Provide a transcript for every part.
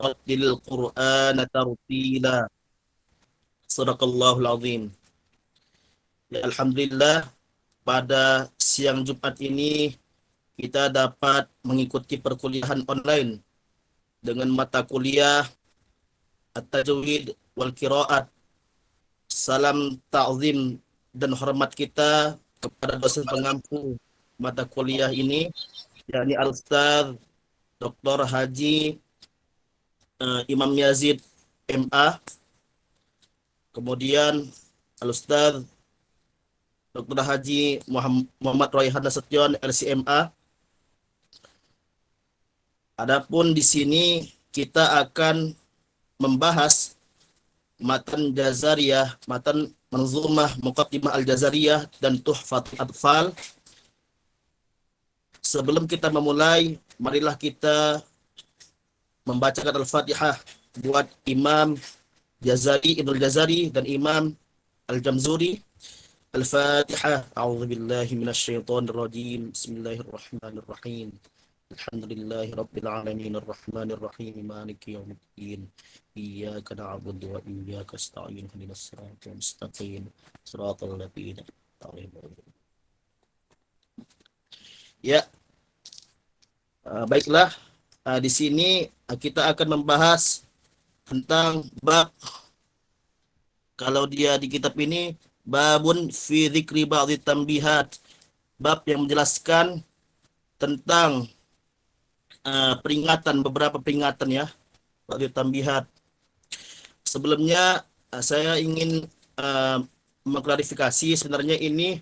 Rattilil Qur'ana tartila. Shadaqallahul azim. Ya, alhamdulillah pada siang Jumat ini kita dapat mengikuti perkuliahan online dengan mata kuliah At-Tajwid wal Qiraat. Salam ta'zim dan hormat kita kepada dosen pengampu mata kuliah ini, yakni Al-Ustaz Dr. Haji Imam Yazid MA, kemudian Al-Ustaz Dr. Haji Muhammad Raihan Nasution LCMA. Adapun di sini kita akan membahas matan Jazariyah, matan Manzumah Muqaddimah Al-Jazariyah dan Tuhfatul Atfal. Sebelum kita memulai, marilah kita membacakan Al-Fatihah buat Imam Jazari, Ibnu Jazari dan Imam Al-Jamzuri. Al-Fatihah. A'udzubillahi minasyaitonir rajim. Bismillahirrahmanirrahim. Alhamdulillahi rabbil alamin arrahmanir rahim maliki yaumiddin. Iyyaka na'budu wa iyyaka nasta'in ihdinas siratal mustaqim siratal ladzina an'amta 'alaihim. Ya, baiklah. Di sini kita akan membahas tentang bab, kalau dia di kitab ini babun fi dzikri ba'dhi tanbihat, bab yang menjelaskan tentang peringatan, beberapa peringatan ya, ba'dhi tanbihat. Sebelumnya saya ingin mengklarifikasi, sebenarnya ini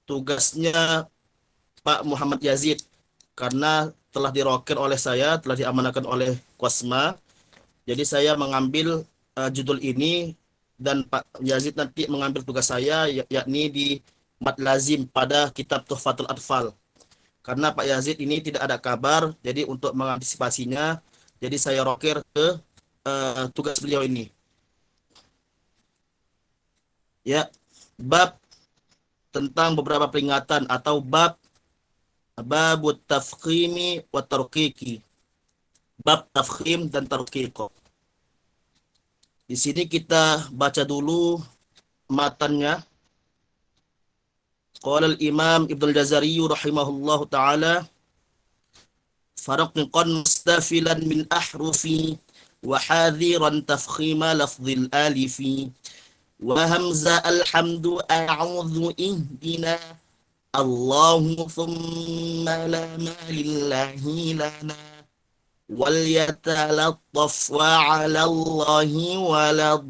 tugasnya Pak Muhammad Yazid, karena telah dirokir oleh saya, telah diamanahkan oleh Kosma. Jadi saya mengambil judul ini dan Pak Yazid nanti mengambil tugas saya, yakni di mat lazim pada kitab Tuhfatul Atfal. Karena Pak Yazid ini tidak ada kabar, jadi untuk mengantisipasinya, jadi saya rokir ke tugas beliau ini. Ya, bab tentang beberapa peringatan atau babut tafkhimi wa tarqiqi. Bab tafkhim dan tarqiq. Di sini kita baca dulu matannya. Qala al-Imam Ibnu al-Jazari rahimahullahu taala, faraqan mustafilan min ahrufi wa hadhiran tafkhima lafdhil alifi wa hamza alhamdu a'udhu ihdina Allahu thumma la ma lillahi lana wal yatalattaf wa 'ala Allahi walad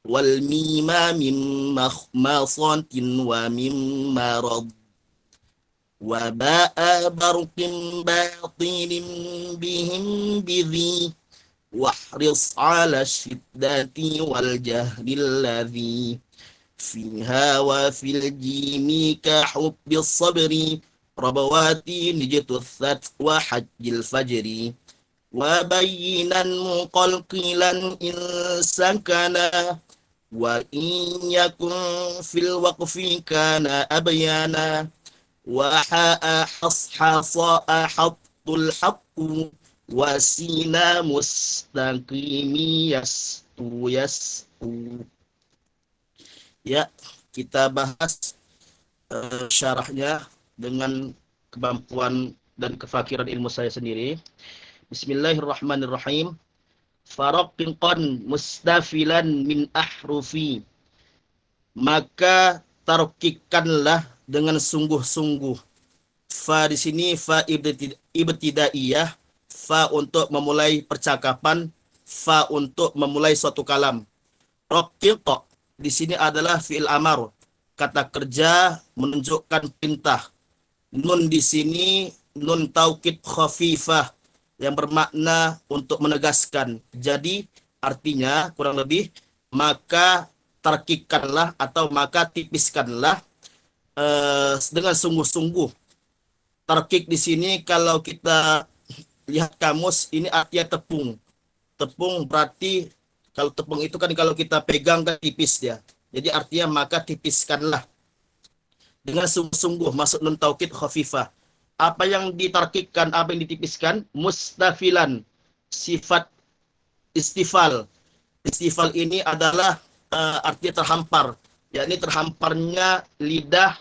wal mima min makhmasatin wa min marad wa ba'a barqin batilin bihim bidhi wahris 'ala syiddati wal jahli alladhi fiha wa fil jimi ka hubbis sabri rabawati nijtuthat wa hajjil fajri wa bayyinan muqalqilan in sakana wa in yakun fil waqfi kana abyana wa ha'a hashasa haqqul haqqu wa sina mustaqimi yastu. Ya, kita bahas syarahnya dengan kemampuan dan kefakiran ilmu saya sendiri. Bismillahirrahmanirrahim. Faraqan mustafilan min ahrufi. Maka tarkikanlah dengan sungguh-sungguh. Fa di sini fa ibtidaiyah, fa untuk memulai percakapan, fa untuk memulai suatu kalam. Raqiq di sini adalah fi'il amar, kata kerja menunjukkan perintah. Nun di sini nun taukid khafifah yang bermakna untuk menegaskan. Jadi artinya kurang lebih maka tarkikanlah atau maka tipiskanlah dengan sungguh-sungguh. Tarkik di sini kalau kita lihat kamus ini artinya tepung. Tepung berarti kalau tepung itu kan kalau kita pegang kan tipis dia. Jadi artinya maka tipiskanlah. Dengan sungguh-sungguh masuk nun taukid khafifah. Apa yang ditarkikkan, apa yang ditipiskan? Mustafilan. Sifat istifal. Istifal ini adalah artinya terhampar, yakni terhamparnya lidah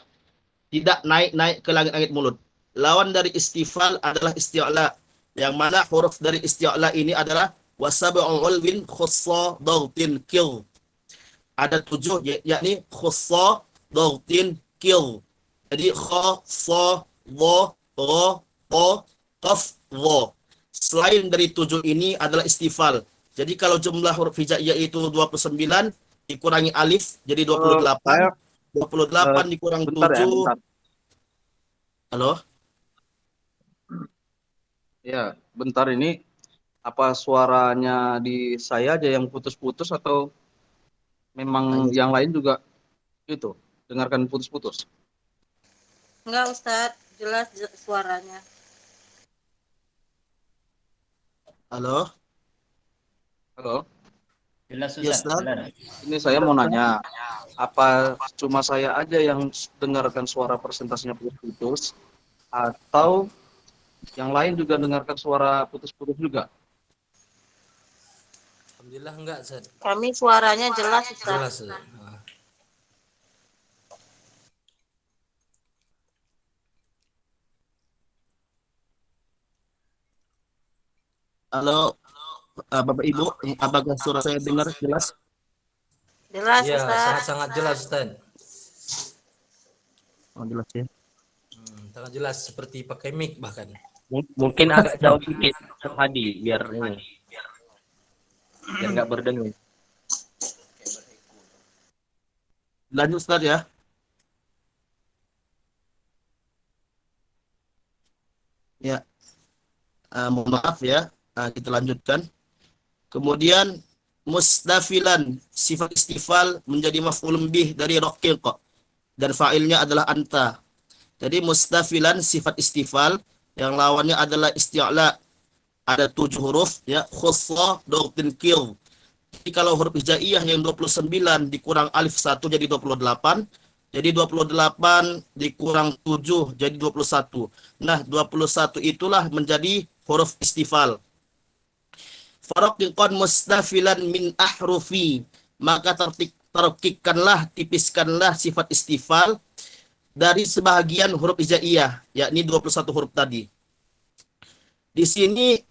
tidak naik-naik ke langit-langit mulut. Lawan dari istifal adalah isti'la, yang mana huruf dari isti'la ini adalah wasab'ul ulwin khussa dautin kil. Ada 7, yakni khussa dautin kil. Jadi kha, sa, dha, ra, qa, qaf, dha. Selain dari 7 ini adalah istifal. Jadi kalau jumlah huruf hijaiyah itu 29 dikurangi alif jadi 28. 28 dikurang bentar 7. ya, bentar. Halo? Ya, bentar ini apa suaranya di saya aja yang putus-putus atau memang yang lain juga itu dengarkan putus-putus? Enggak, Ustadz, jelas suaranya. Halo? Halo, Jelas Yes, Ustaz. Ustaz. ini saya mau nanya, apa cuma saya aja yang dengarkan suara presentasinya putus-putus atau yang lain juga dengarkan suara putus-putus juga? Alhamdulillah enggak, Ustaz. Kami suaranya jelas, Ustadz. Jelas, Ustaz. Ah. Halo, Bapak Ibu, apakah suara saya dengar jelas? Jelas, Iya, Ustadz. sangat-sangat jelas, Ustaz. Oh, jelas ya. Sangat jelas seperti pakai mic bahkan. Mungkin agak jauh dikit Ustaz Hadi biar nggak berdengung. Lanjut Ustaz ya. Ya, mohon maaf ya. Kita lanjutkan. Kemudian mustafilan, sifat istifal menjadi maf'ulun bih dari raqiq dan fa'ilnya adalah anta. Jadi mustafilan sifat istifal yang lawannya adalah isti'la. Ada 7 huruf ya, khussa, dautin kil. Jadi kalau huruf hijaiyah yang 29 dikurang alif 1 jadi 28. Jadi 28 dikurang 7 jadi 21. Nah, 21 itulah menjadi huruf istifal. Faraqiqan mustafilan min ahrufi, maka terkikkanlah, tipiskanlah sifat istifal dari sebahagian huruf hijaiyah, yakni 21 huruf tadi. Di sini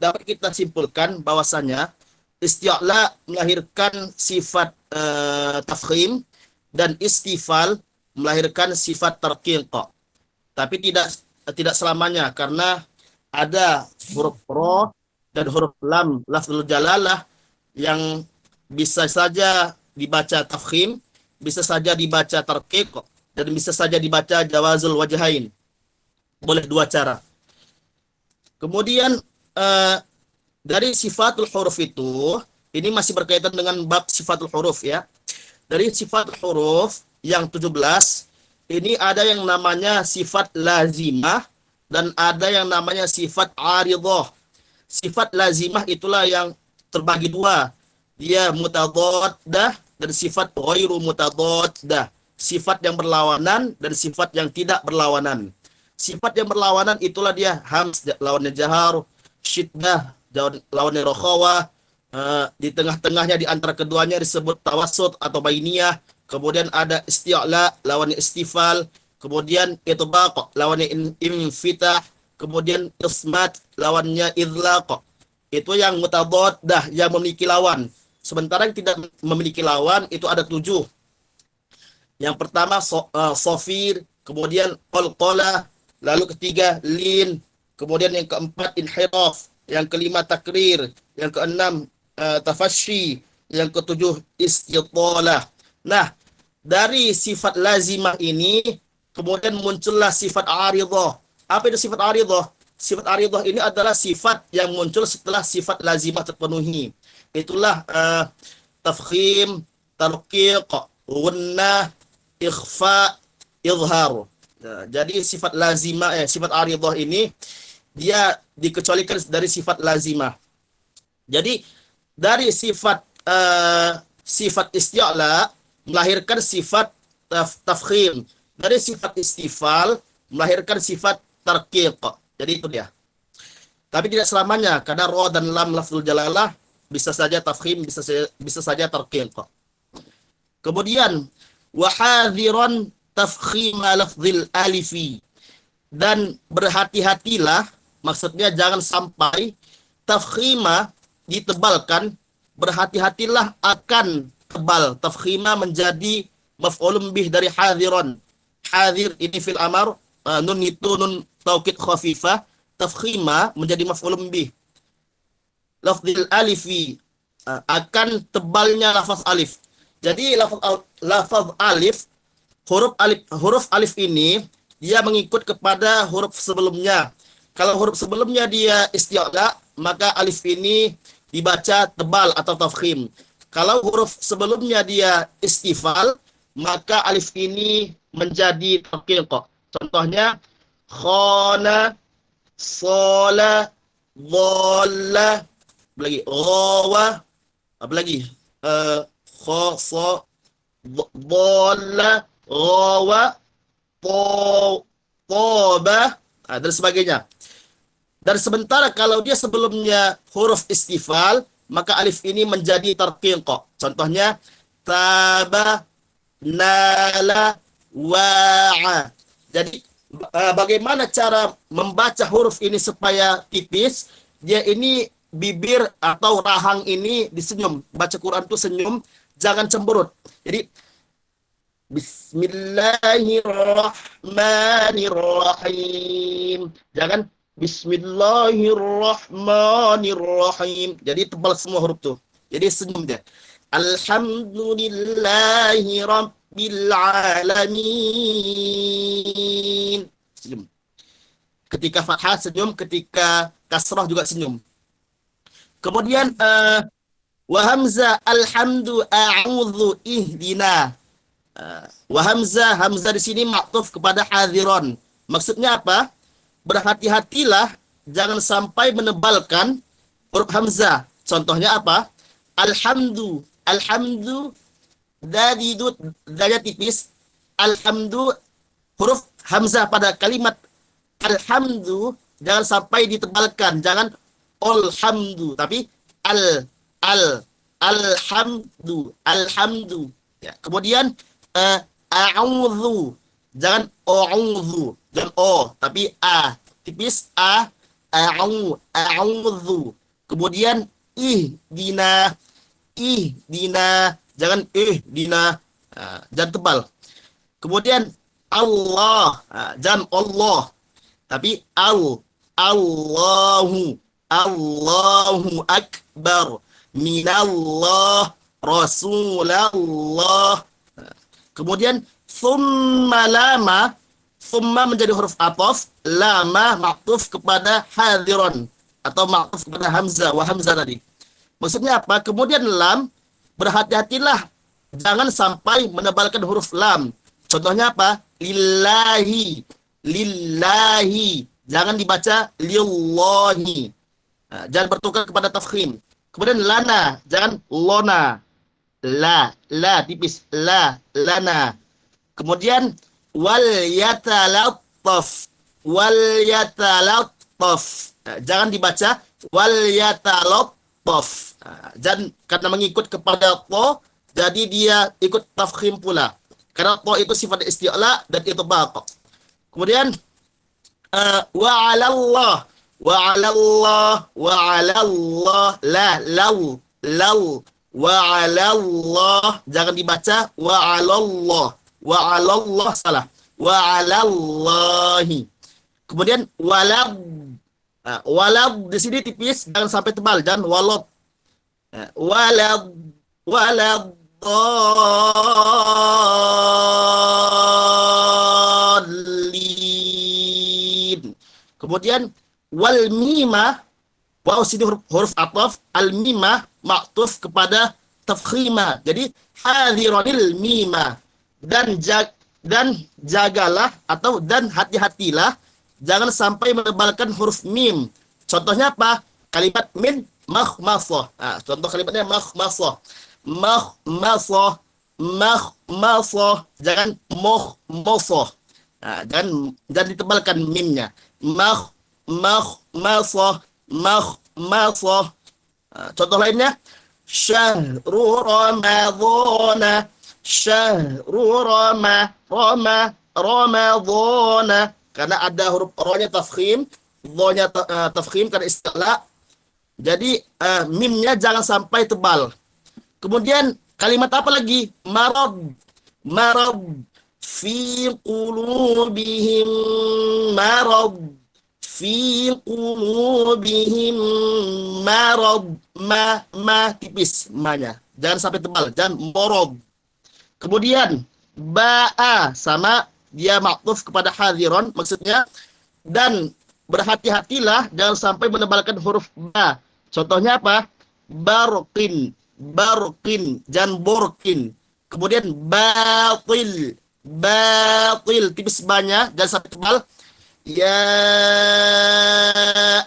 dapat kita simpulkan bahwasanya isti'la melahirkan sifat tafkhim dan istifal melahirkan sifat tarqiq. Tapi tidak selamanya, karena ada huruf ra dan huruf lam lafzul jalalah yang bisa saja dibaca tafkhim, bisa saja dibaca tarqiq, dan bisa saja dibaca jawazul wajhain. Boleh dua cara. Kemudian dari sifatul huruf itu, ini masih berkaitan dengan bab sifatul huruf ya. Dari sifatul huruf yang 17, ini ada yang namanya sifat lazimah dan ada yang namanya sifat aridhah. Sifat lazimah itulah yang terbagi dua. Dia mutadaddah dan sifat ghairu mutadaddah. Sifat yang berlawanan dan sifat yang tidak berlawanan. Sifat yang berlawanan itulah dia hams lawannya jahar, syiddah lawannya rokhawah, di tengah-tengahnya di antara keduanya disebut tawassut atau bainiyah. Kemudian ada isti'la lawannya istifal, kemudian itbaq lawannya infitah, kemudian ismat lawannya idlaq. Itu yang mutadaddah, yang memiliki lawan. Sementara yang tidak memiliki lawan itu ada 7. Yang pertama sofir, kemudian qalqalah, lalu ketiga lin, kemudian yang keempat inhiraf, yang kelima takrir, yang keenam tafasyi, yang ketujuh istitalah. Nah, dari sifat lazimah ini kemudian muncullah sifat aridhah. Apa itu sifat aridhah? Sifat aridhah ini adalah sifat yang muncul setelah sifat lazimah terpenuhi. Itulah tafkhim, tarqiq, gunnah, ikhfa, izhar. Nah, jadi sifat lazimah, sifat aridhah ini dia dikecualikan dari sifat lazimah. Jadi dari sifat sifat isti'la melahirkan sifat tafkhim. Dari sifat istifal melahirkan sifat tarqiq. Jadi itu dia. Tapi tidak selamanya, karena ro dan lam lafzul jalalah bisa saja tafkhim, bisa saja tarqiq. Kemudian wahadhiran tafkhima lafzil alifi, dan berhati-hatilah, maksudnya jangan sampai tafkhima ditebalkan, berhati-hatilah akan tebal. Tafkhima menjadi maf'ulun bih dari hadhiran. Hadhir ini fil amar, nun itu nun taukid khafifah, tafkhima menjadi maf'ulun bih. Lafzil alifi, akan tebalnya lafaz alif. Jadi lafaz alif, huruf alif ini dia mengikut kepada huruf sebelumnya. Kalau huruf sebelumnya dia isti'la, maka alif ini dibaca tebal atau tafkhim. Kalau huruf sebelumnya dia istifal, maka alif ini menjadi tarqiq. Contohnya khana, sola, dhalla, lagi rawa, apa lagi? Dhalla, rawa, toba, dan sebagainya. Dan sementara kalau dia sebelumnya huruf istifal, maka alif ini menjadi tarqiq. Contohnya taba, nala, wa'a. Jadi bagaimana cara membaca huruf ini supaya tipis? Dia ini bibir atau rahang ini disenyum. Baca Quran itu senyum, jangan cemberut. Jadi Bismillahirrahmanirrahim. Jangan Bismillahirrahmanirrahim. Jadi tebal semua huruf tuh. Jadi senyum dia. Alhamdulillahi Rabbil Alamin. Senyum. Ketika fathah senyum, ketika kasrah juga senyum. Kemudian wa hamzah alhamdu a'udzu ihdina. Wa hamzah di sini maktuf kepada hadiron. Maksudnya apa? Berhati-hatilah jangan sampai menebalkan huruf hamzah. Contohnya apa? Alhamdu dadidut, daya tipis. Alhamdu, huruf hamzah pada kalimat alhamdu jangan sampai ditebalkan, jangan alhamdu, tapi alhamdu. Ya. Kemudian a'udzu, jangan a'udzu, jangan o, tapi a, tipis a, a'udzu. Kemudian ihdina, jangan dina, jangan tebal. Kemudian Allah, jangan Allah, tapi Allahu akbar, minallah, Rasulallah. Kemudian summa lama, summa menjadi huruf ataf, lama maktuf kepada hadiron atau maktuf kepada hamzah, wa hamzah tadi. Maksudnya apa? Kemudian lam, berhati-hatilah jangan sampai menebalkan huruf lam. Contohnya apa? Lillahi, jangan dibaca lillahi. Jangan bertukar kepada tafkhim. Kemudian lana, jangan lona. La tipis, lana. Kemudian wal yatalattaf, jangan dibaca wal yatalattaf. Dan karena mengikut kepada to, jadi dia ikut tafkhim pula. Karena to itu sifat isti'la dan itu baqa. Kemudian wa 'alallah, wa 'alallah, jangan dibaca wa 'alallah, salah. Wa 'alallahi. Kemudian walad di sini tipis, jangan sampai tebal, dan walad. Walad dallin. Kemudian wal mimah, waw sini huruf ataf, al mimah maktuf kepada tafkhimah. Jadi hadiranil mimah, dan jagalah atau dan hati-hatilah jangan sampai menebalkan huruf mim. Contohnya apa? Kalimat min makhmasah. Contoh kalimatnya makhmasah. Makhmasah, jangan mokhmasah. Jangan ditebalkan mimnya. Makhmasah, makhmathah. Contoh lainnya, syahru ramadhana, syahru ramadhana. Karena ada huruf ro-nya tafkhim, dho-nya tafkhim karena istilah. Jadi mimnya jangan sampai tebal. Kemudian kalimat apa lagi? Marad fi qulubihim marad fi qulubihim marad tipis ma-nya. Jangan sampai tebal, jangan morod. Kemudian ba'a sama dia maktuf kepada hadiron, maksudnya dan berhati-hatilah jangan sampai menebalkan huruf ba. Contohnya apa? Barqin, jangan borkin. Kemudian batil, tipis banyak, jangan sampai tebal. Ya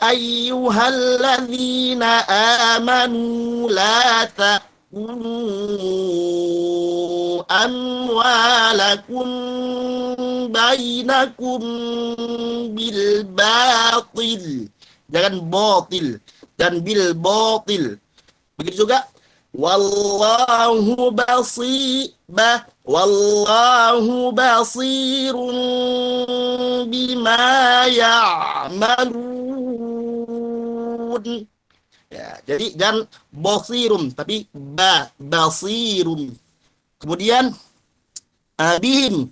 ayyuhalladzina amanu la ta'kulu amwalakum bainakum bil batil. Jangan botil dan bil botil. Begitu juga wallahu basirun bima ya'malun. Ya, jadi jangan basirum tapi basirum. Kemudian bihim,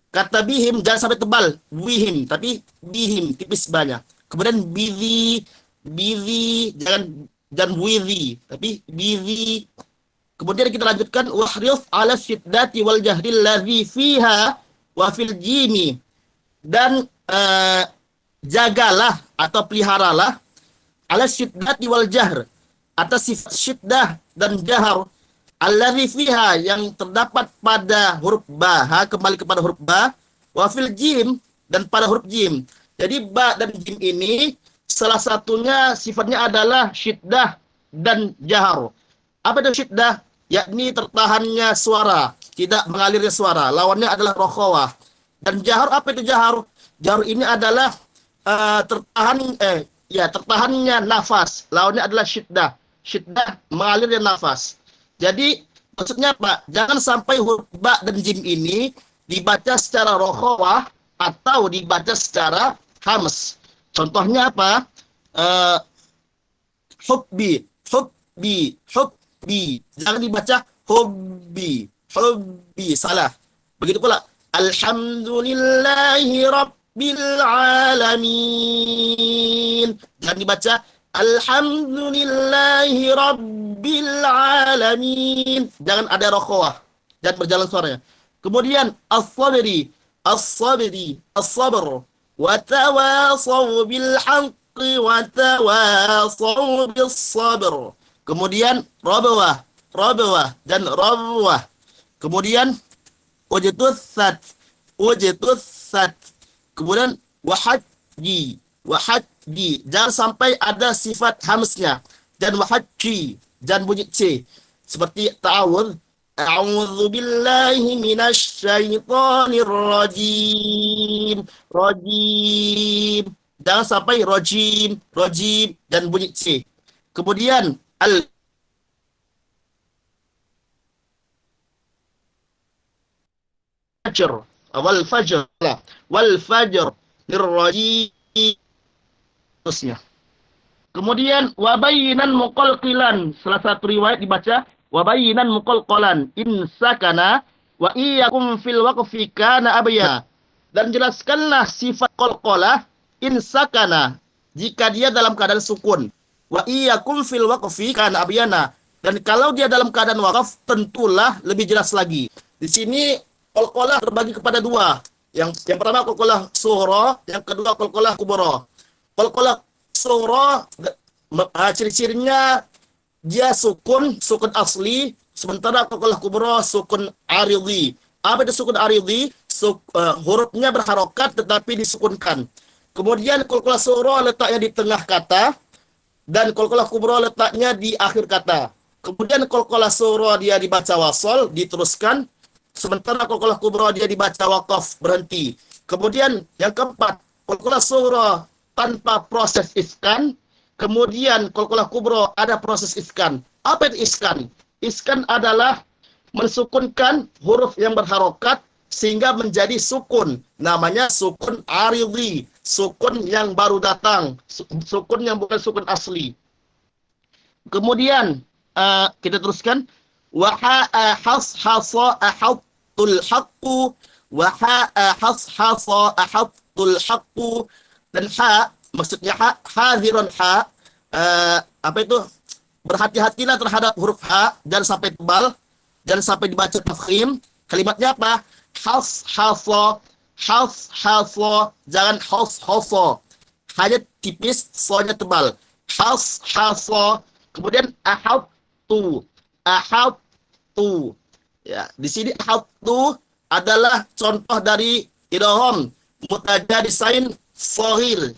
kata bihim jangan sampai tebal, bihim tapi bihim tipis banyak. Kemudian bizi jangan widhi tapi bizi. Kemudian kita lanjutkan wahrif ala syiddati wal jahril ladzi fiha wa fil jimi. Dan jagalah atau peliharalah ala syiddati wal jahr, atas sifat syiddah dan jahar, alladzi fiha yang terdapat pada huruf ba, kembali kepada huruf ba, wa fil jim dan pada huruf jim. Jadi ba dan jim ini salah satunya sifatnya adalah syiddah dan jahar. Apa itu syiddah? Yakni tertahannya suara, tidak mengalirnya suara. Lawannya adalah rokhawah. Dan jahar, apa itu jahar? Jahar ini adalah tertahannya nafas. Lawannya adalah syiddah. Syiddah mengalirnya nafas. Jadi maksudnya apa? Jangan sampai huruf ba dan jim ini dibaca secara rokhawah atau dibaca secara hams. Contohnya apa? Hubbi. Jangan dibaca hubbi. Salah. Begitu pula alhamdulillahi rabbil alamin. Jangan dibaca alhamdulillahi rabbil alamin. Jangan ada rokhawah. Jangan berjalan suaranya. Kemudian as-sabr. Wa tawasaw bil haqqi wa tawasaw bis sabr. Kemudian rabwah dan rawwah. Kemudian wajtussat. Kemudian wahajji. Jangan sampai ada sifat hamsnya. Dan wahajji, jangan bunyi c. Seperti ta'awudz, a'udzu billahi minasy syaithanir rajim. Jangan sampai rajim dan bunyi c. Kemudian wal fajr nirrajim. Terusnya. Kemudian wabayinan muqalqilan. Salah satu riwayat dibaca wabayinan muqalqalan in sakana wa iyyakum fil waqfi kana abya. Dan jelaskanlah sifat qalqalah in sakana jika dia dalam keadaan sukun. Wa iyyakum fil waqfi kana abyana. Dan kalau dia dalam keadaan wakaf tentulah lebih jelas lagi. Di sini qalqalah terbagi kepada dua. Yang pertama qalqalah sughra, yang kedua qalqalah kubra. Qalqalah sughra ciri-cirinya dia sukun asli, sementara qalqalah kubra sukun aridhi. Apa itu sukun aridhi? Hurufnya berharokat tetapi disukunkan. Kemudian qalqalah sughra letaknya di tengah kata dan qalqalah kubra letaknya di akhir kata. Kemudian qalqalah sughra dia dibaca wasal, diteruskan, sementara qalqalah kubra dia dibaca waqaf, berhenti. Kemudian yang keempat, qalqalah sughra tanpa proses iskan, Kemudian qalqalah kubra ada proses iskan. Apa itu iskan? Iskan adalah mensukunkan huruf yang berharokat sehingga menjadi sukun. Namanya sukun aridhi, sukun yang baru datang, sukun yang bukan sukun asli. Kemudian kita teruskan waha hashasa ahadul haqqu waha hashasa ahadul haqqu, dan ha maksudnya hadhirun ha, apa itu, berhati-hatilah terhadap huruf ha, jangan sampai tebal, jangan sampai dibaca tafkhim. Kalimatnya apa? Hashasa, jangan hashasa, hanya tipis, soalnya tebal. Hashasa. Kemudian ahadtu, ya, di sini ahadtu adalah contoh dari idgham mutajadisain shahir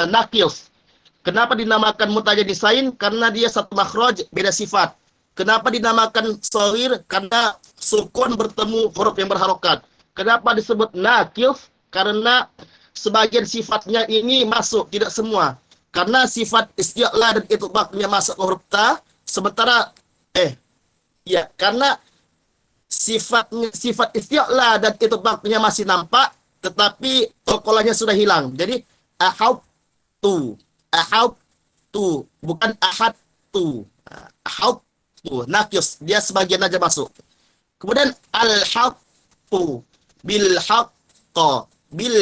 nakis. Kenapa dinamakan mutajadisain? Karena dia satu makhraj, beda sifat. Kenapa dinamakan shahir? Karena sukun bertemu huruf yang berharokat. Kenapa disebut nakis? Karena sebagian sifatnya ini masuk, tidak semua. Karena sifat isti'la dan itbaqnya masuk ke huruf ta, sementara karena sifat isti'la dan itbaqnya masih nampak, tetapi qalqalahnya sudah hilang. Jadi ahadtu, bukan ahadtu. Ahadtu nakis, dia sebagian aja masuk. Kemudian al-haqqu bil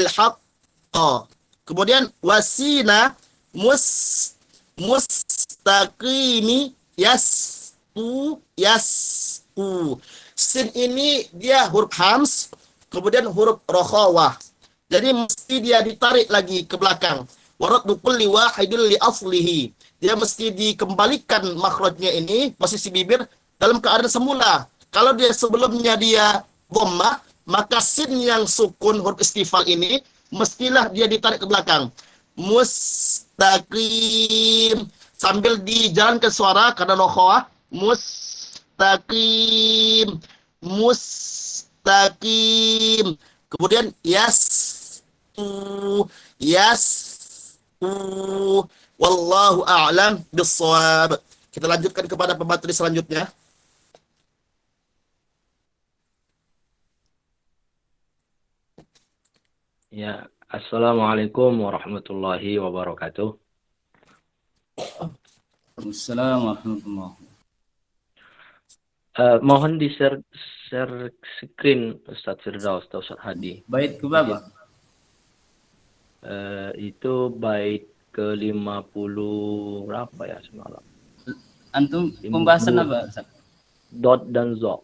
haqqa, kemudian wasina mustaqimi yastu. Sin ini dia huruf hams, kemudian huruf rokhawah. Jadi mesti dia ditarik lagi ke belakang. Waraddu kulli wahidin li aslihi. Dia mesti dikembalikan makhrajnya ini, posisi bibir dalam keadaan semula. Kalau dia sebelumnya dia dhammah, maka sin yang sukun huruf istifal ini mestilah dia ditarik ke belakang. Mustaqim, sambil dijalankan suara karena rokhawah. Mustaqim. Kemudian yastu. Wallahu a'lam bissawab. Kita lanjutkan kepada pemateri selanjutnya. Ya, assalamualaikum warahmatullahi wabarakatuh. Assalamualaikum warahmatullahi. Mohon di share screen Ustadz Firdaus atau Ustadz Hadi. Bait ke berapa? Itu bait ke 50 berapa ya semalam? Antum pembahasan apa, Ustaz? Dot dan zo.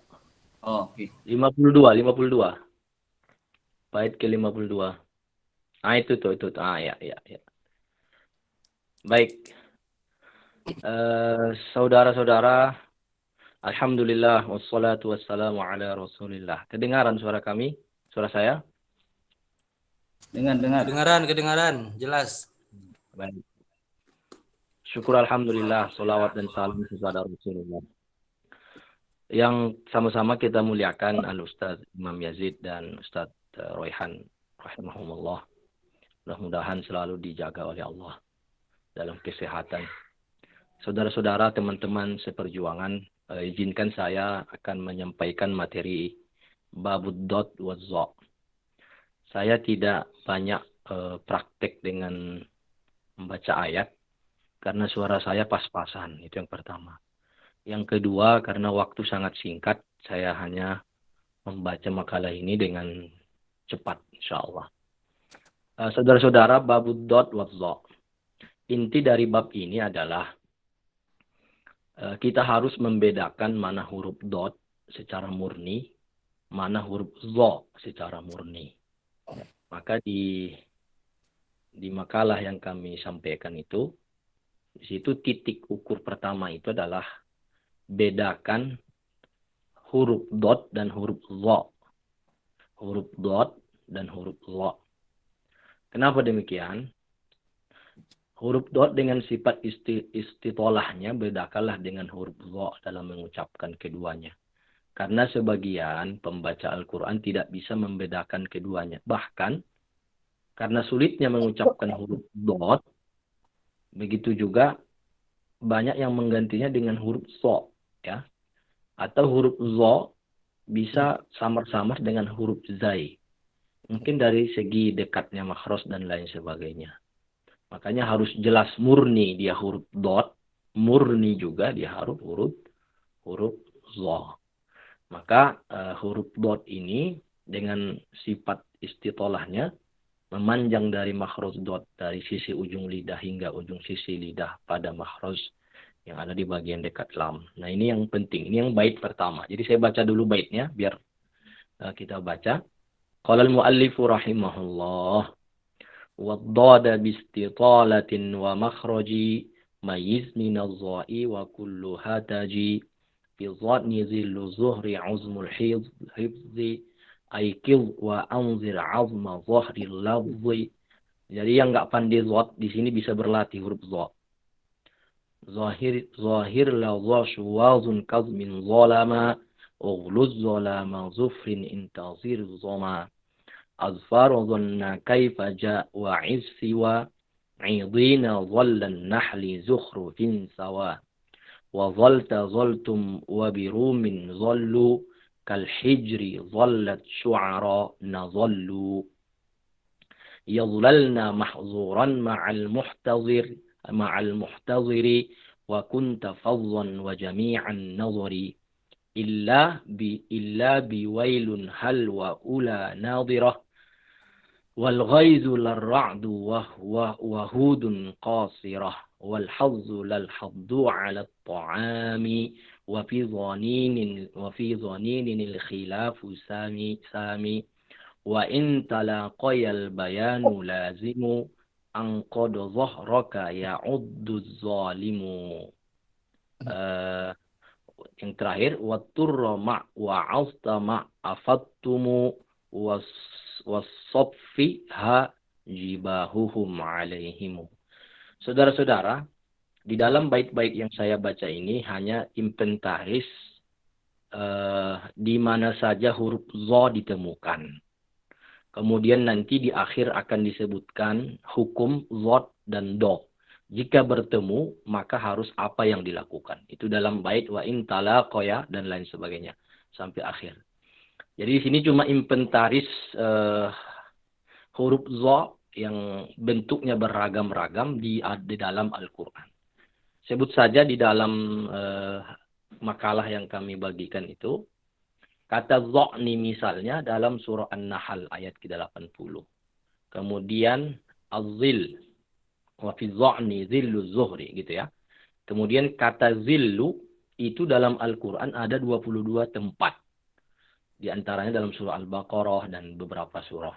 Oh, oke. 52. Bait ke 52. Itu. Ya. Baik. Saudara-saudara, alhamdulillah wassalatu wassalamu ala Rasulillah. Kedengaran suara kami? Suara saya? Dengar. Kedengaran, jelas. Baik. Syukur alhamdulillah, salawat dan salam kepada Rasulullah. Yang sama-sama kita muliakan Al-Ustaz Imam Yazid dan Ustaz Royhan rahimahumullah. Mudah-mudahan selalu dijaga oleh Allah dalam kesehatan. Saudara-saudara, teman-teman seperjuangan, izinkan saya akan menyampaikan materi babud dot wa za. Saya tidak banyak praktek dengan membaca ayat karena suara saya pas-pasan, itu yang pertama. Yang kedua, karena waktu sangat singkat, saya hanya membaca makalah ini dengan cepat, insyaallah. Saudara-saudara, babud dot wa za. Inti dari bab ini adalah kita harus membedakan mana huruf dot secara murni, mana huruf za secara murni. Maka di makalah yang kami sampaikan itu, di situ titik ukur pertama itu adalah bedakan huruf dot dan huruf za. Huruf dot dan huruf za. Kenapa demikian? Huruf dot dengan sifat istitolahnya bedakanlah dengan huruf za dalam mengucapkan keduanya. Karena sebagian pembaca Al-Quran tidak bisa membedakan keduanya. Bahkan, karena sulitnya mengucapkan huruf dot, Begitu juga banyak yang menggantinya dengan huruf so, ya. Atau huruf zo bisa samar-samar dengan huruf zai. Mungkin dari segi dekatnya makhraj dan lain sebagainya. Makanya harus jelas murni dia huruf dot, murni juga dia huruf zo. Maka huruf dot ini dengan sifat istitolahnya memanjang dari makhraj dot dari sisi ujung lidah hingga ujung sisi lidah pada makhraj yang ada di bagian dekat lam. Nah, ini yang penting. Ini yang bait pertama. Jadi saya baca dulu baitnya biar kita baca. Qala al-muallifu rahimahullah wad-dada bistitalatin wa makhraji mayiz min az-za'i wa kullu hataji fi dhanni zillu zuhri uzmul hifzi aikil wa anzir azma zahri lafzi. Jadi yang enggak pandai zat di sini bisa berlatih huruf za. ظاهر لظى شواظ كظم ظلما أغلو الظلام زفر انتظر الظما أظفار ظن كيف جاء وعز سوى عيضين ظل النحل زخرف سوا وظلت ظلتم وبروم ظلوا كالحجر ظلت شعراء نظلوا يظللن محظورا مع المحتضر وكنت فظا وجميع النظر إلا بويل هل وأولى ناظرة والغيظ للرعد وهود قاصرة والحظ للحظ على الطعام وفي ظنين الخلاف سامي وإن تلاقي البيان لازم أنقض ظهرك يعد الظالم. Yang terakhir watturra ma wa'asta ma afattumu wasaffi ha jibahuhum alaihim. Saudara-saudara, di dalam bait-bait yang saya baca ini hanya inventaris di mana saja huruf za ditemukan. Kemudian nanti di akhir akan disebutkan hukum zat dan do. Jika bertemu, maka harus apa yang dilakukan. Itu dalam bait wa in talaqaya dan lain sebagainya. Sampai akhir. Jadi di sini cuma inventaris huruf za yang bentuknya beragam-ragam di dalam Al-Quran. Sebut saja di dalam makalah yang kami bagikan itu. Kata zo'ni misalnya dalam surah An-Nahl ayat ke-80. Kemudian az-zil. Wa fi zo'ni zillu zuhri gitu ya. Kemudian kata zillu itu dalam Al-Quran ada 22 tempat. Di antaranya dalam surah Al-Baqarah dan beberapa surah.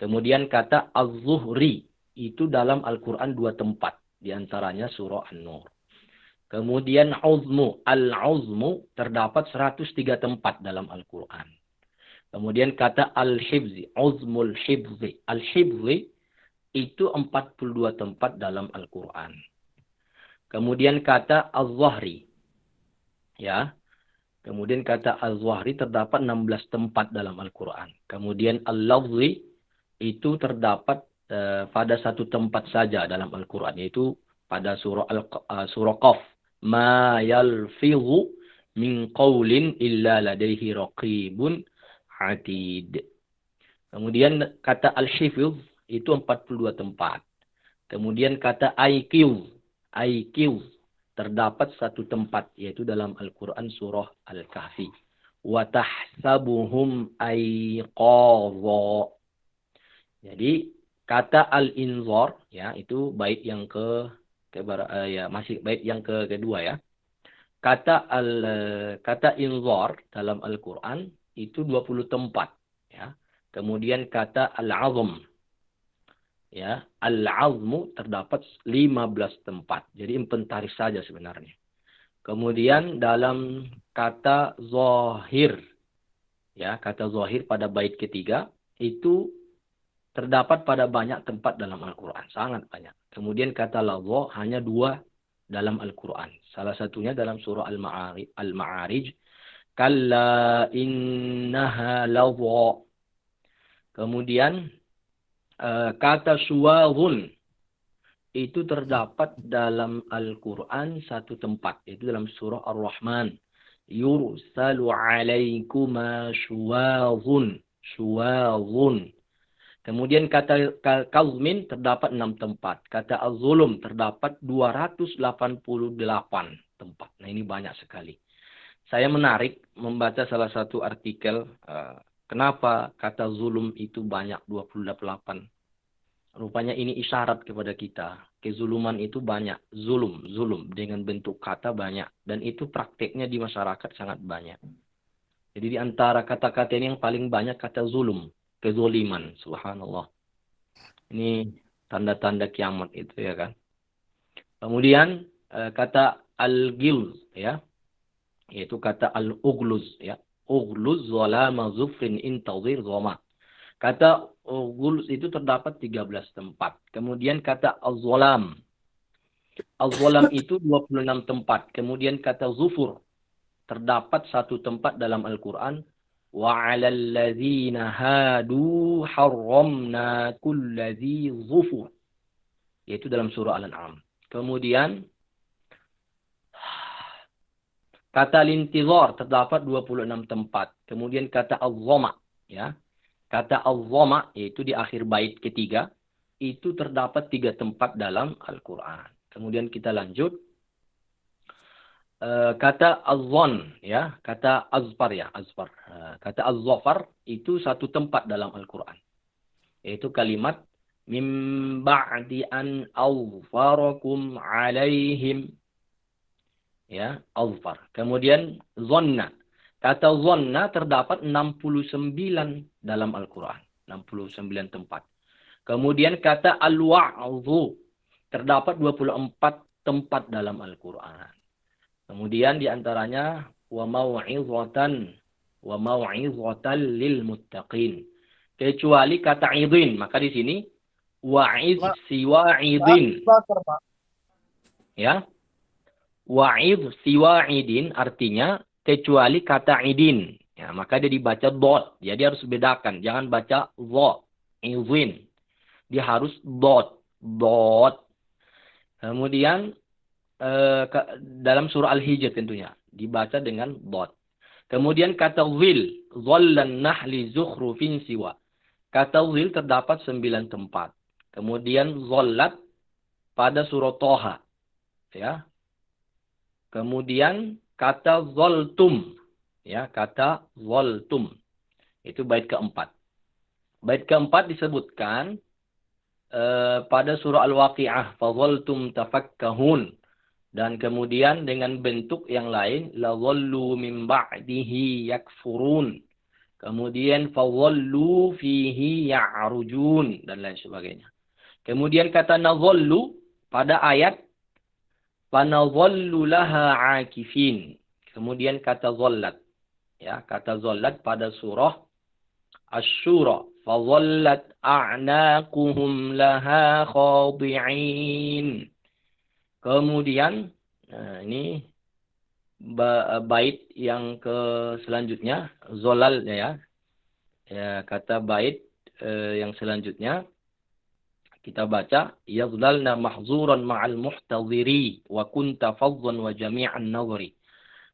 Kemudian kata az-zuhri itu dalam Al-Quran 2 tempat. Di antaranya surah An-Nur. Kemudian uzmu, al-uzmu terdapat 103 tempat dalam Al-Quran. Kemudian kata al-hibzi, uzmul hibzi. Al-hibzi itu 42 tempat dalam Al-Quran. Kemudian kata al-zahri. Ya. Kemudian kata al-zahri terdapat 16 tempat dalam Al-Quran. Kemudian al-lafzi itu terdapat pada satu tempat saja dalam Al-Quran. Yaitu pada surah Qaf. Ma yalfidhu min qawlin illa ladaihi raqibun atid. Kemudian kata al-hifz itu 42 tempat. Kemudian kata aiqiz terdapat satu tempat yaitu dalam Al-Quran surah Al-Kahfi. Wa tahsabuhum aiqadha. Jadi kata al-inzar ya itu bait yang masih bait yang kedua ya. Kata inzar dalam Al-Quran itu 20 tempat ya. Kemudian kata al-azm ya, al-azmu terdapat 15 tempat. Jadi inventaris saja sebenarnya. Kemudian dalam kata zahir ya, kata zahir pada bait ketiga itu terdapat pada banyak tempat dalam Al-Quran. Sangat banyak. Kemudian kata lafza hanya 2 dalam Al-Quran. Salah satunya dalam surah Al-Ma'arij. Kalla innaha lafza. Kemudian kata suwazun itu terdapat dalam Al-Quran satu tempat, yaitu dalam surah Ar-Rahman. Yursalu alaikuma syuwazun. Syuwazun. Kemudian kata kazmin terdapat 6 tempat. Kata az-zulum terdapat 288 tempat. Nah, ini banyak sekali. Saya menarik membaca salah satu artikel kenapa kata zulum itu banyak 28. Rupanya ini isyarat kepada kita. Kezuluman itu banyak. Zulum dengan bentuk kata banyak. Dan itu prakteknya di masyarakat sangat banyak. Jadi di antara kata-kata ini yang paling banyak kata zulum. Kezoliman, subhanallah. Ini tanda-tanda kiamat itu ya kan. Kemudian kata al-gilz ya, yaitu kata al-ugluz ya. Ugluz zalama zufrin intazir zoma. Kata ugluz itu terdapat 13 tempat. Kemudian kata az-zalam. Az-zalam itu 26 tempat. Kemudian kata zufur terdapat 1 tempat dalam Al-Quran. وَعَلَى الَّذِينَ هَادُوا حَرَّمْنَا كُلَّ ذِي ظُفُرٍ. Yaitu dalam surah Al-An'am. Kemudian kata lintizar terdapat 26 tempat. Kemudian kata az-zama ya. Kata az-zama yaitu di akhir bait ketiga itu terdapat 3 tempat dalam Al-Qur'an. Kemudian kita lanjut. Kata az-zon ya, kata azfar ya, azfar. Kata az-zafar itu 1 tempat dalam Al-Qur'an. Yaitu kalimat mim ba'di an awfarakum alaihim. Ya, azfar. Kemudian zonna. Kata zonna terdapat 69 dalam Al-Qur'an, 69 tempat. Kemudian kata al-wa'dhu terdapat 24 tempat dalam Al-Qur'an. Kemudian diantaranya wa mau'izatan lil muttaqin. Kecuali kata idin, maka di sini wa'iz siwa idin. Ya. Wa'iz siwa idin artinya kecuali kata idin. Ya, maka dia dibaca dot. Jadi harus bedakan, jangan baca dha, idin. Dia harus dot. Kemudian dalam surah Al-Hijr tentunya dibaca dengan dot. Kemudian kata zil, zallan nahli zukhrufin siwa. Kata zil terdapat 9 tempat. Kemudian zallat pada surah Toha. Ya. Kemudian kata zaltum. Ya, kata zaltum. Itu bait keempat. Bait keempat disebutkan pada surah Al-Waqi'ah, fazaltum tafakkahun. Dan kemudian dengan bentuk yang lain, la dhallu min ba'dihi yakfurun. Kemudian fadhallu fihi ya'rujun dan lain sebagainya. Kemudian kata nadhallu pada ayat fanadhallu laha akifin. Kemudian kata dhallat. Ya, kata dhallat pada surah Asy-Syura, fadhallat a'naquhum laha khadi'in. Kemudian ini bait yang ke selanjutnya zolal ya. Ya, kata bait yang selanjutnya kita baca yazlalna mahzuran ma'al muhtadhiri wa kunta fadhan wa jami'an nadhri.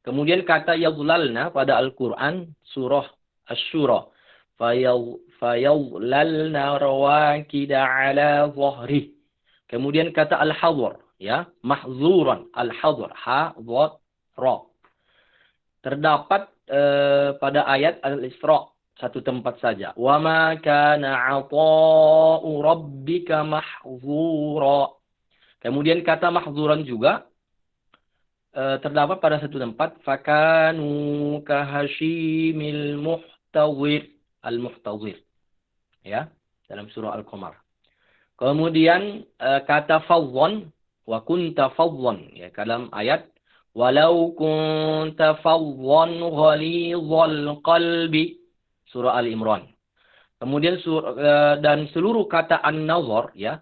Kemudian kata yazlalna pada Al-Qur'an surah Asy-Syura fayazlalna rawakida ala dhahri. Kemudian kata al-hadhr ya, mahzuran, al-hadhr, ha, dha, ra. Terdapat pada ayat Al-Isra 1 tempat saja. Wa ma kana 'ata'u rabbika mahzura. Kemudian kata mahzuran juga terdapat pada 1 tempat. Fakanu kahashimil muhtawir, al-muhtawir. Ya, dalam surah Al-Qamar. Kemudian kata fadhan wa kunta fadhan ya, dalam ayat walau kunta fadhan ghalidhal qalbi surah Al-Imran. Kemudian dan seluruh kata an-nazar ya,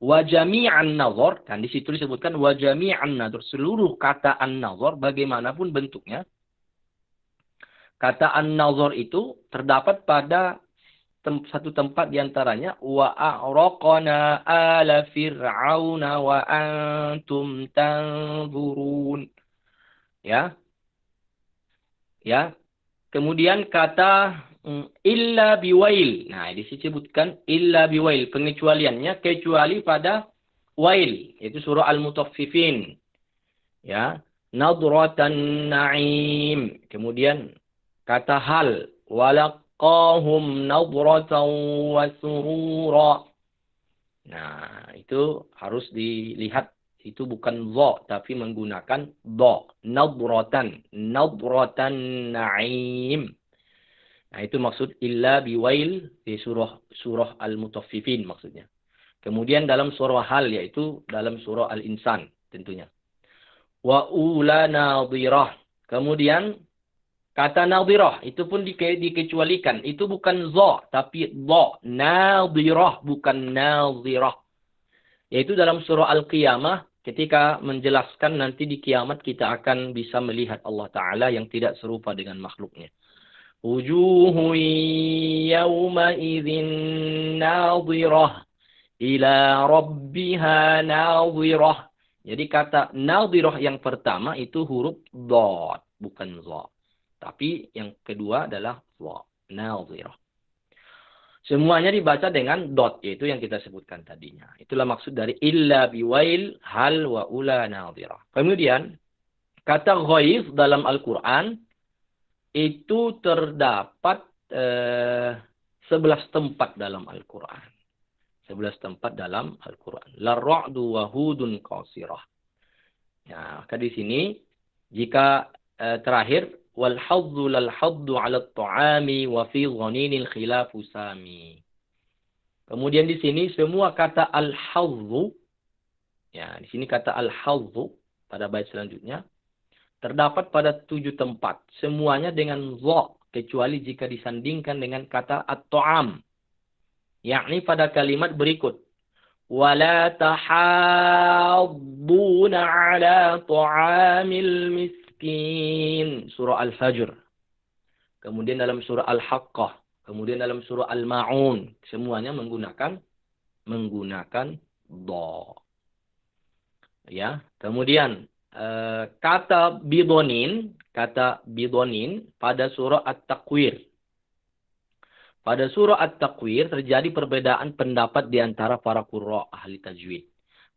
wa jami'an nazar, kan di situ disebutkan wa jami'an nazar, seluruh kata an-nazar bagaimanapun bentuknya. Kata an-nazar itu terdapat pada satu tempat diantaranya wa a'raqna ala fir'auna wa antum tanzurun. Ya. Ya. Kemudian kata illa biwail. Nah, disebutkan illa biwail. Pengecualiannya kecuali pada wail. Itu surah Al-Mutaffifin. Ya. Nadratan na'im. Kemudian kata hal. Walaqahum nadratan wa surura. Nah, itu harus dilihat. Itu bukan dha, tapi menggunakan dha. Nadratan na'im. Nah, itu maksud illa biwail di surah Al-Mutaffifin maksudnya. Kemudian dalam surah hal, yaitu dalam surah Al-Insan tentunya. Wa ula nadhirah. Kemudian kata nadhirah itu pun dikecualikan. Itu bukan dha, tapi dha. Nadhirah, bukan nadhirah. Yaitu dalam surah Al-Qiyamah, ketika menjelaskan nanti di kiamat kita akan bisa melihat Allah Ta'ala yang tidak serupa dengan makhluknya. Wujuhu yawma idzin nadhirah ila rabbiha nadhirah. Jadi kata nadhirah yang pertama itu huruf dhad, bukan dha. Tapi yang kedua adalah dha, nadhirah. Semuanya dibaca dengan dot, yaitu yang kita sebutkan tadinya. Itulah maksud dari illa biwail hal wa ula nadhirah. Kemudian kata ghaiz dalam Al-Qur'an itu terdapat 11 tempat dalam Al-Qur'an. 11 tempat dalam Al-Qur'an. Larra'du wa hudun qasirah. Ya, maka di sini jika terakhir wal haddu lal haddu 'ala at-ta'ami wa fi dhaninil khilafu sami. Kemudian di sini semua kata al-haddu, ya, di sini kata al-haddu pada bait selanjutnya terdapat pada 7 tempat. Semuanya dengan dha, kecuali jika disandingkan dengan kata at-ta'am. Yakni pada kalimat berikut. Wala tahadduna 'ala ta'amil miskin. Surah Al-Fajr. Kemudian dalam surah Al-Haqqah. Kemudian dalam surah Al-Ma'un. Semuanya menggunakan dha. Ya, kemudian kata bidonin pada surah At-Takwir. Pada surah At-Takwir terjadi perbedaan pendapat di antara para qurra ahli tajwid.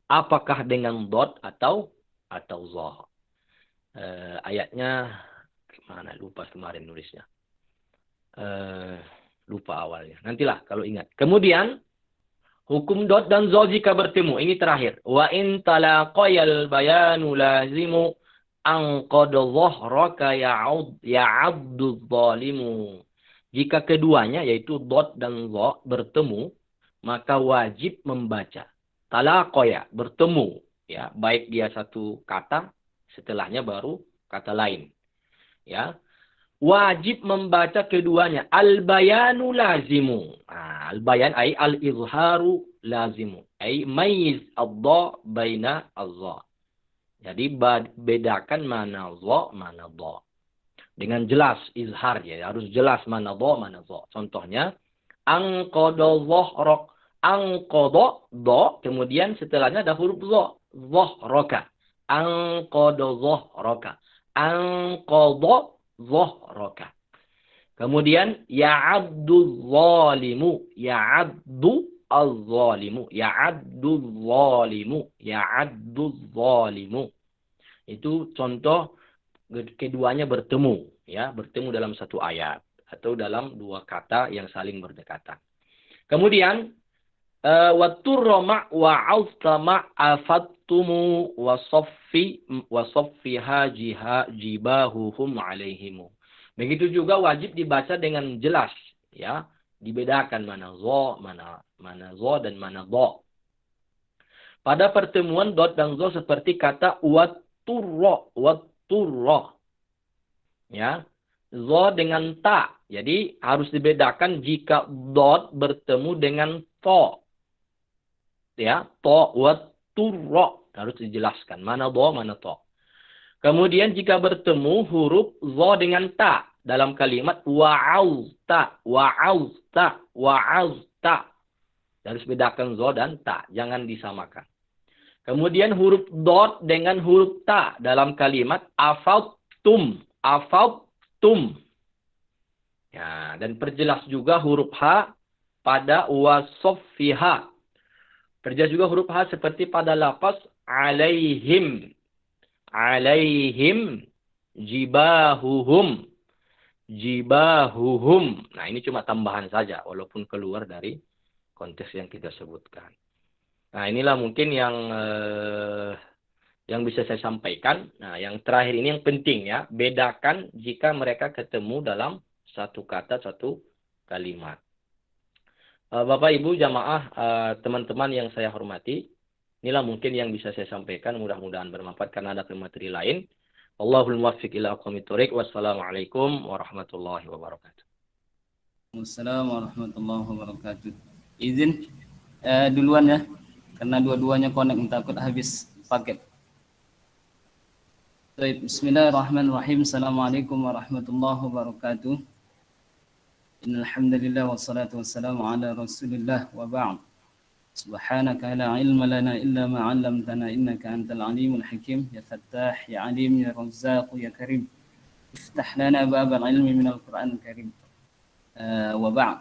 Apakah dengan dot atau dha? Ayatnya mana? Lupa kemarin nulisnya. Lupa awalnya. Nantilah kalau ingat. Kemudian hukum dot dan dha jika bertemu. Ini terakhir. Wa in talaqayal bayanu lazimu an qad dhahraka ya'addu dhalimu. Jika keduanya yaitu dot dan dha bertemu, maka wajib membaca. Talaqaya bertemu, ya, baik dia satu kata, setelahnya baru kata lain. Ya. Wajib membaca keduanya. Al-bayanu lazimu. Al-bayan ay al-izharu lazimu. Ay mayyiz ad-dha baina az-dha. Jadi bedakan mana dha, mana dha. Dengan jelas izhar, ya, harus jelas mana dha, mana dha. Contohnya anqadha dhahrak. Anqadha dha, kemudian setelahnya ada huruf dha. Dhahraka. Anqadha dhahraka. Anqadha dhahraka. Kemudian ya'addu dhalimu. Ya'addu az-zalimu. Ya'addu dhalimu. Ya'addu dhalimu. Itu contoh keduanya bertemu, ya, bertemu dalam satu ayat atau dalam dua kata yang saling berdekatan. Kemudian waturrama wa austama afattumu wa saffiha jibahuhum alaihimu. Begitu juga wajib dibaca dengan jelas, ya, dibedakan mana dha, mana dha dan mana dha. Pada pertemuan dot dan dha seperti kata watturra, ya, dha dengan ta. Jadi harus dibedakan jika dot bertemu dengan ta. Ya, ta watturra harus dijelaskan mana dha mana ta. Kemudian jika bertemu huruf dha dengan ta, dalam kalimat wa'auta, wa'auta, wa'auta. Harus bedakan zo dan ta, jangan disamakan. Kemudian huruf dot dengan huruf ta dalam kalimat afautum, afautum. Ya, dan perjelas juga huruf H pada wasoffiha. Perjelas juga huruf H seperti pada lafaz alaihim. Alaihim jibahuhum. Jibahuhum. Nah, ini cuma tambahan saja walaupun keluar dari konteks yang kita sebutkan. Nah, inilah mungkin yang bisa saya sampaikan. Nah, yang terakhir ini yang penting ya, bedakan jika mereka ketemu dalam satu kata, satu kalimat. Bapak, Ibu, jamaah, teman-teman yang saya hormati, inilah mungkin yang bisa saya sampaikan. Mudah-mudahan bermanfaat karena ada materi lain. Allahul muwaffiq ila aqwamit thoriq. Wassalamualaikum warahmatullahi wabarakatuh. Assalamualaikum warahmatullahi wabarakatuh. Izin duluan ya, karena dua-duanya connect, takut habis paket. Baik, bismillahirrahmanirrahim. Assalamualaikum warahmatullahi wabarakatuh. Innal hamdalillah wassalatu wassalamu ala Rasulillah wa ba'd. Subhanaka la ilma lana illa ma 'allamtana innaka antal alimul hakim. Ya Fattah, ya Alim, ya Razzaq, ya Karim. Iftah lana babal ilmi minal Qur'anil Karim. Wa ba'd.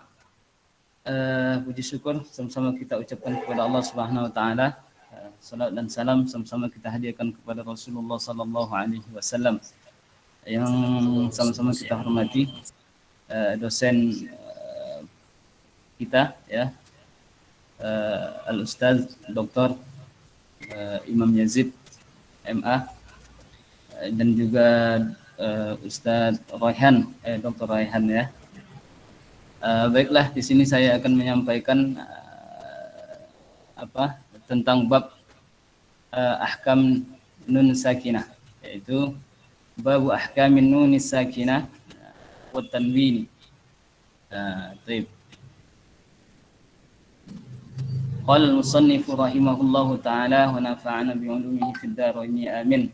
Puji syukur sama-sama kita ucapkan kepada Allah Subhanahu wa taala. Salat dan salam sama-sama kita hadiahkan kepada Rasulullah sallallahu alaihi wasallam yang sama-sama kita hormati dosen kita ya, Al-Ustaz Dr. Imam Yazid MA, dan juga Ustaz Raihan, Dr. Raihan ya. Baiklah, di sini saya akan menyampaikan tentang bab ahkam nun sakinah, yaitu bab ahkamin nun sakinah wa tanwini. Baik. Qala al-musannif rahimahullahu taala wa nafa'ana bi 'ulumihi fid dharain amin.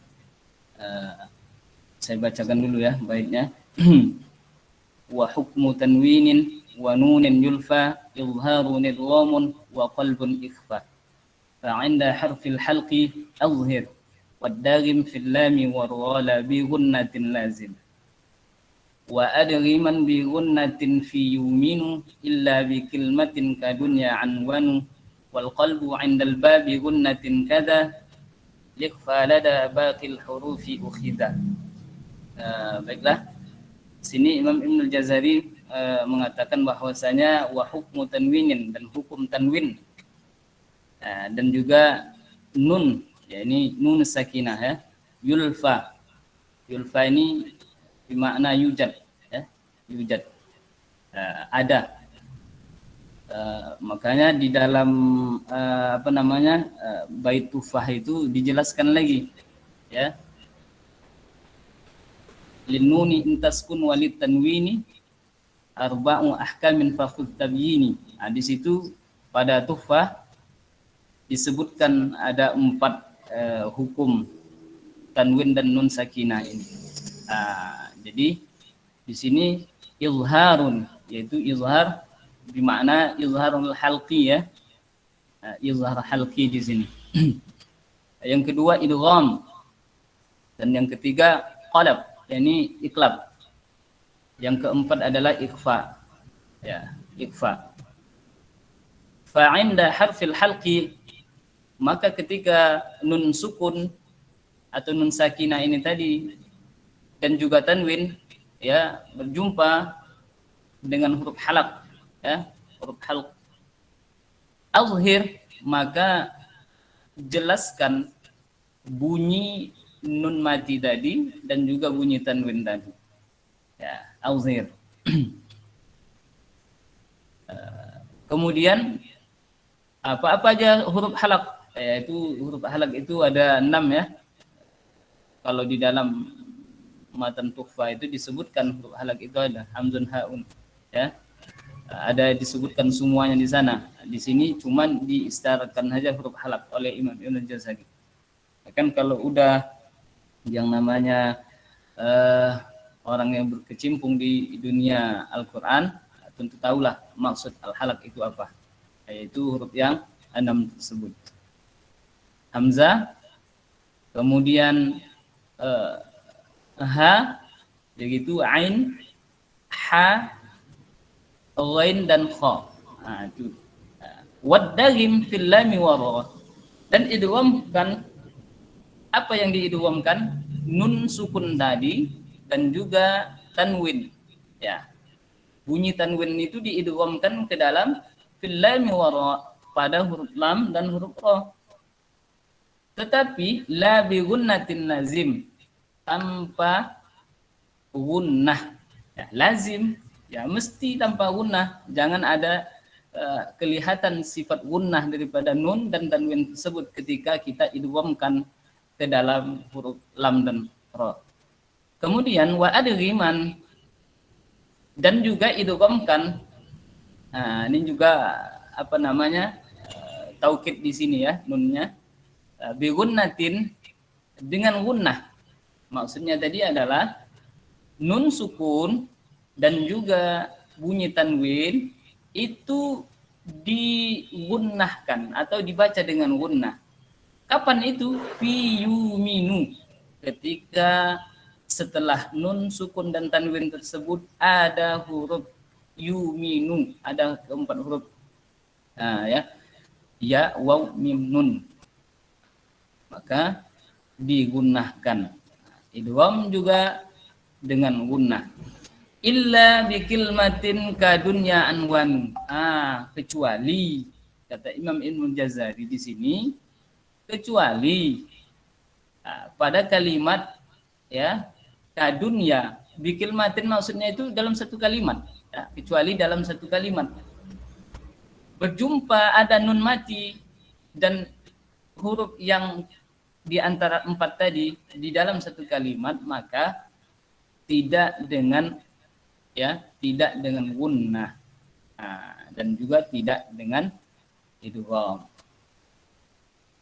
Saya bacakan dulu ya baiknya. Wa hukmu tanwinin wa nunin yulfa izharun idghamun wa qalbun ikhfa. فعند حرف الحلق أظهر والداغم في اللام والراء بغنة لازم وأدغما بغنة في يمين إلا بكلمة كدنيا عنوان والقلب عند الباب غنة كذا لإخفى لدى باقي الحروف أخذا. Baiklah, sini Imam Ibnul Jazari mengatakan bahwasanya wa hukmu tanwinin, dan hukum tanwin, dan juga nun, ya ini nun sakinah ya, yulfa. Yulfa ini bermakna yujad ya, yujad, ada. Makanya di dalam bait tufah itu dijelaskan lagi ya, linnuni intaskun walid tanwini arba'u ahkamin fakhudh tabyini. Nah, di situ pada tufah disebutkan ada 4 hukum tanwin dan nun sakinah ini. Jadi di sini izharun, yaitu izhar bermakna izharul halqi ya, izhar halqi di sini. Yang kedua idgham, dan yang ketiga qalab, yakni iklab. Yang keempat adalah ikhfa ya, ikhfa. Fa'inda harfil halqi, maka ketika nun sukun atau nun sakinah ini tadi dan juga tanwin ya berjumpa dengan huruf halaq ya, huruf halq, azhir, maka jelaskan bunyi nun mati tadi dan juga bunyi tanwin tadi ya, azhir. Kemudian apa aja huruf halaq, yaitu huruf halaq itu ada 6 ya. Kalau di dalam matan tuhfa itu disebutkan huruf halaq itu ada hamzun haun ya. Ada disebutkan semuanya di sana. Di sini cuman diisyaratkan saja huruf halaq oleh Imam Ibnul Jazari. Kan kalau udah yang namanya orang yang berkecimpung di dunia Al-Quran tentu tahulah maksud al-halaq itu apa, yaitu huruf yang 6 tersebut. Hamzah, kemudian ha, begitu ain, ha, ghain dan kha. Itu. Waddagim fil lami wa ra. Dan idghamkan, apa yang diidghamkan? Nun sukun tadi dan juga tanwin. Ya. Bunyi tanwin itu diidghamkan ke dalam fil lami wa ra, pada huruf lam dan huruf ra. Tetapi la bi gunnatin lazim, tanpa gunnah. Ya, lazim ya mesti tanpa gunnah, jangan ada kelihatan sifat gunnah daripada nun dan tanwin tersebut ketika kita idghamkan ke dalam huruf lam dan ra. Kemudian wa adghiman, dan juga idghamkan. Nah, ini juga apa namanya? Taukid di sini ya, nunnya. Bi gunnatin, dengan gunnah. Maksudnya tadi adalah nun sukun dan juga bunyi tanwin itu digunnahkan atau dibaca dengan gunnah. Kapan itu? Fi yuminu, ketika setelah nun sukun dan tanwin tersebut ada huruf yuminu, ada keempat huruf. Ya, waw, mim, nun. Maka digunnahkan. Idgham juga dengan gunnah. Illa bikilmatin kadunya anwan. Kecuali, kata Imam Ibnu Jazari di sini, kecuali pada kalimat ya kadunya. Bikilmatin maksudnya itu dalam satu kalimat. Ya, kecuali dalam satu kalimat. Berjumpa ada nun mati dan huruf yang di antara 4 tadi di dalam satu kalimat, maka tidak dengan gunnah, dan juga tidak dengan idgham.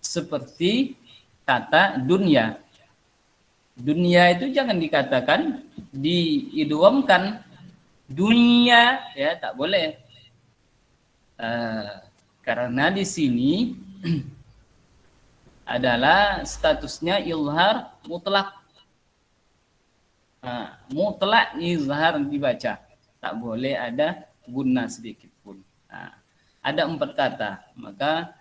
Seperti kata dunia. Dunia itu jangan dikatakan diidghamkan dunia, ya tak boleh. Karena di sini adalah statusnya izhar mutlak. Mutlak izhar dibaca, tak boleh ada gunnah sedikit pun. Ada 4 kata, maka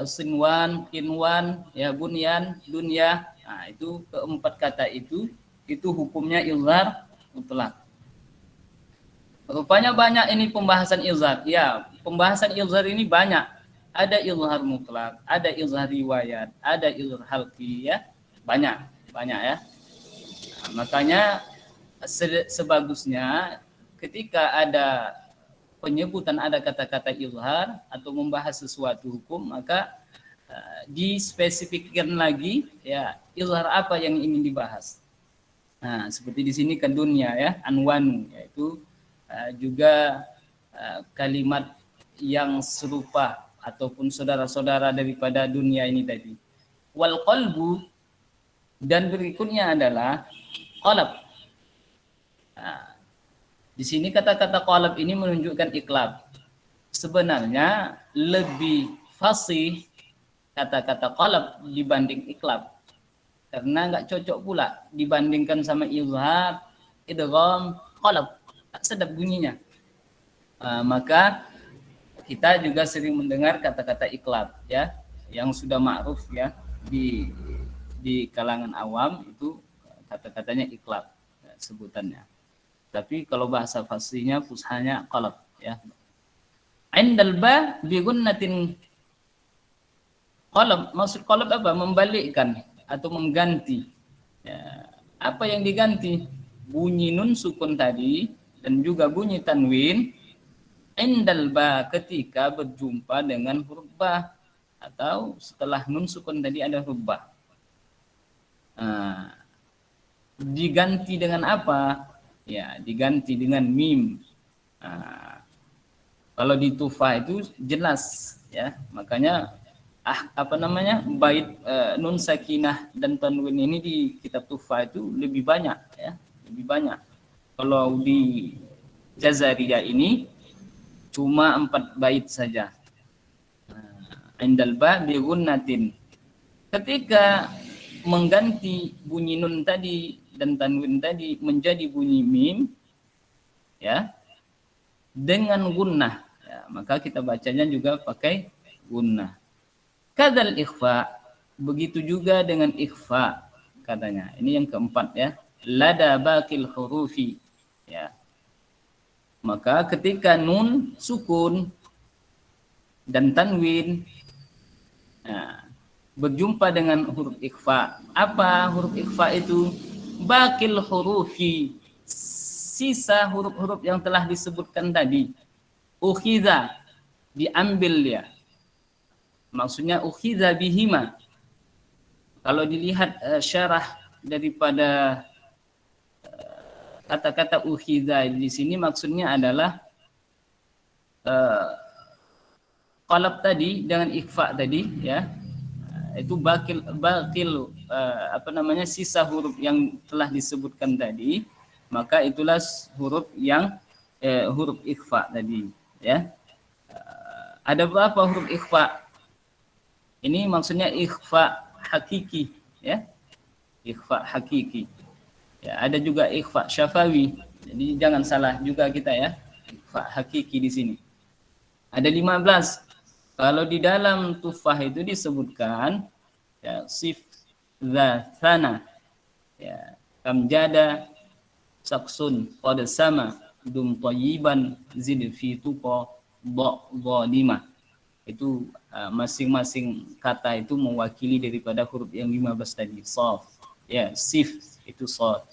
sinwan, kinwan, ya bunyan, dunya. Itu keempat kata itu hukumnya izhar mutlak. Rupanya banyak ini pembahasan izhar. Ya, pembahasan izhar ini banyak. Ada izhar mutlak, ada izhar riwayat, ada izhar halqi, ya. Banyak ya. Makanya sebagusnya ketika ada penyebutan ada kata-kata izhar atau membahas sesuatu hukum, maka dispesifikkan lagi ya izhar apa yang ingin dibahas. Seperti di sini kan dunia ya, anwanu, yaitu juga kalimat yang serupa ataupun saudara-saudara daripada dunia ini tadi. Wal qalbu, dan berikutnya adalah qalb. Di sini kata-kata qalb ini menunjukkan iqlab. Sebenarnya lebih fasih kata-kata qalb dibanding iqlab. Karena enggak cocok pula dibandingkan sama izhar, idgham, qalb. Tak sedap bunyinya. Maka kita juga sering mendengar kata-kata iqlab ya, yang sudah ma'ruf ya di kalangan awam, itu kata-katanya iqlab ya, sebutannya. Tapi kalau bahasa fasihnya, fushahnya qalb ya. Indal ba bi gunnatin qalb. Maksud qalb apa? Membalikkan atau mengganti. Ya, apa yang diganti? Bunyi nun sukun tadi dan juga bunyi tanwin indal ba, ketika berjumpa dengan huruf ba, atau setelah nun sukun tadi ada huruf ba. Diganti dengan apa? Ya, diganti dengan mim. Kalau di tufah itu jelas ya, makanya apa namanya bait nun sakinah dan tanwin ini di kitab Tuhfah itu lebih banyak ya, lebih banyak. Kalau di Jazariyah ini cuma 4 bait saja. Indal ba bi gunnatin. Ketika mengganti bunyi nun tadi dan tanwin tadi menjadi bunyi mim ya dengan gunnah ya, maka kita bacanya juga pakai gunnah. Kadzal ikhfa, begitu juga dengan ikhfa katanya. Ini yang keempat ya. Lada baqil hurufi ya. Maka ketika nun sukun dan tanwin nah, berjumpa dengan huruf ikhfa. Apa huruf ikhfa itu? Baqil hurufi, sisa huruf-huruf yang telah disebutkan tadi. Ukhidha, diambil dia. Maksudnya ukhidha bihima. Kalau dilihat syarah daripada kata-kata ukhidha di sini maksudnya adalah qalab tadi dengan ikhfa tadi ya. Itu bakil apa namanya sisa huruf yang telah disebutkan tadi, maka itulah huruf yang huruf ikhfa tadi ya. Ada berapa huruf ikhfa? Ini maksudnya ikhfa hakiki ya. Ikhfa hakiki. Ya, ada juga ikhfa syafawi. Jadi jangan salah juga kita ya. Ikhfa hakiki di sini. Ada 15. Kalau di dalam Tuhfah itu disebutkan ya sif dzana ya kamjada saksun qad sama dum thayyiban zid fi tuqa dha. Itu masing-masing kata itu mewakili daripada huruf yang 15 tadi. Shaf ya, sif itu shad